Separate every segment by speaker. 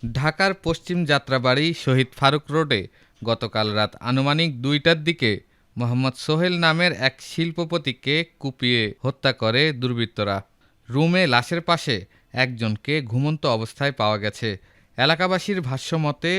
Speaker 1: ঢাকার পশ্চিম যাত্রাবাড়ি শহীদ ফারুক রোডে গতকাল রাত আনুমানিক ২টার দিকে মোহাম্মদ সোহেল নামের এক শিল্পপতিকে কুপিয়ে হত্যা করে দুর্বৃত্তরা। রুমে লাশের পাশে একজনকে ঘুমন্ত অবস্থায় পাওয়া গেছে। এলাকাবাসীর ভাষ্যমতে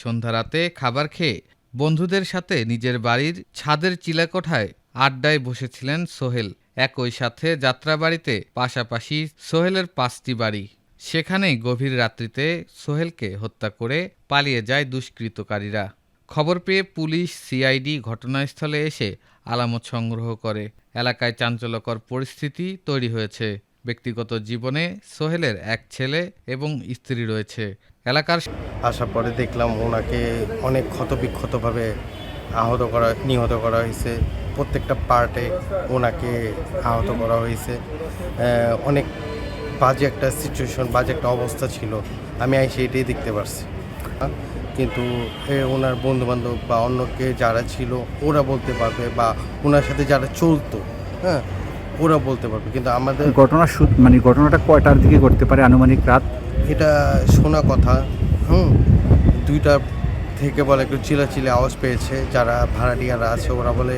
Speaker 1: সন্ধ্যারাতে খাবার খেয়ে বন্ধুদের সাথে নিজের বাড়ির ছাদের চিলেকোঠায় আড্ডায় বসেছিলেন সোহেল। একই সাথে যাত্রাবাড়িতে পাশাপাশি সোহেলের ৫টি বাড়ি। সেখানেই গভীর রাত্রিতে সোহেলকে হত্যা করে পালিয়ে যায় দুষ্কৃতকারীরা। খবর পেয়ে পুলিশ, সিআইডি ঘটনাস্থলে এসে আলামত সংগ্রহ করে। এলাকায় চাঞ্চল্যকর পরিস্থিতি তৈরি হয়েছে। ব্যক্তিগত জীবনে সোহেলের এক ছেলে এবং স্ত্রী রয়েছে। এলাকার
Speaker 2: আসার পরে দেখলাম ওনাকে অনেক ক্ষতবিক্ষতভাবে নিহত করা হয়েছে। প্রত্যেকটা পার্টে ওনাকে আহত করা হয়েছে। অনেক বাজে একটা সিচুয়েশন, বাজে একটা অবস্থা ছিল। আমি এটাই দেখতে পারছি। কিন্তু ওনার বন্ধুবান্ধব বা অন্যকে যারা ছিল ওরা বলতে পারবে, বা ওনার সাথে যারা চলতো, হ্যাঁ, ওরা বলতে পারবে। কিন্তু আমাদের
Speaker 3: ঘটনাটা কয়টার দিকে করতে পারে আনুমানিক রাত?
Speaker 2: এটা শোনা কথা। 2টার থেকে বলে একটু চিলাচিলে আওয়াজ পেয়েছে। যারা ভাড়াটিয়ারা আছে ওরা বলে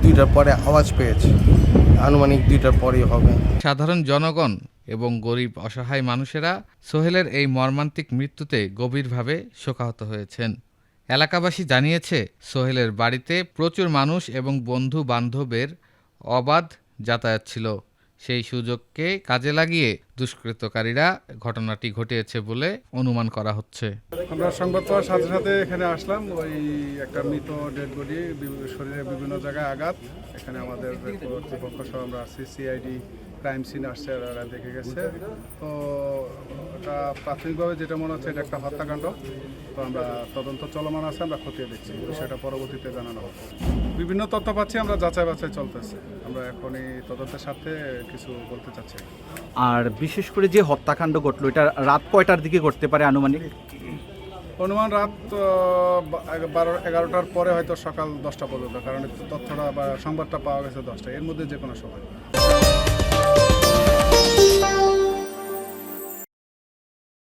Speaker 2: 2টার পরে আওয়াজ পেয়েছে। আনুমানিক 2টার পরেই হবে।
Speaker 1: সাধারণ জনগণ এবং গরিব অসহায় মানুষেরা সোহেলের এই মর্মান্তিক মৃত্যুতে গভীরভাবে শোকাহত হয়েছেন। এলাকাবাসী জানিয়েছে, সোহেলের বাড়িতে প্রচুর মানুষ এবং বন্ধু বান্ধবের অবাধ যাতায়াত ছিল। সেই সুযোগকে কাজে লাগিয়ে দুষ্কৃতকারীরা ঘটনাটি ঘটিয়েছে বলে অনুমান করা হচ্ছে।
Speaker 4: আমরা সংবাদ পাওয়ার সাথে সাথে এখানে আসলাম। ওই একটা মৃত ডেড বডি, শরীরের বিভিন্ন জায়গায় আঘাত। এখানে আমাদের কর্তৃপক্ষ সহ আমরা আসছি, সিআইডি ক্রাইম সিন আসছে, ওরা দেখে গেছে। তো এটা প্রাথমিকভাবে যেটা মনে হচ্ছে এটা একটা হত্যাকাণ্ড। তো আমরা তদন্ত চলমান আছে, আমরা খতিয়ে দিচ্ছি, সেটা পরবর্তীতে জানানো হবে। বিভিন্ন তথ্য পাচ্ছি, আমরা যাচাই বাছাই চলতেছে। আমরা এখনই তদন্তের সাথে কিছু বলতে চাচ্ছি।
Speaker 3: আর বিশেষ করে যে হত্যাকাণ্ড ঘটলো এটা রাত কয়টার দিকে করতে পারে আনুমানিক?
Speaker 4: অনুমান রাত 11টার পরে, হয়তো সকাল 10টা পর্যন্ত, কারণ তথ্যটা বা সংবাদটা পাওয়া গেছে 10টা, এর মধ্যে যে কোনো সময়।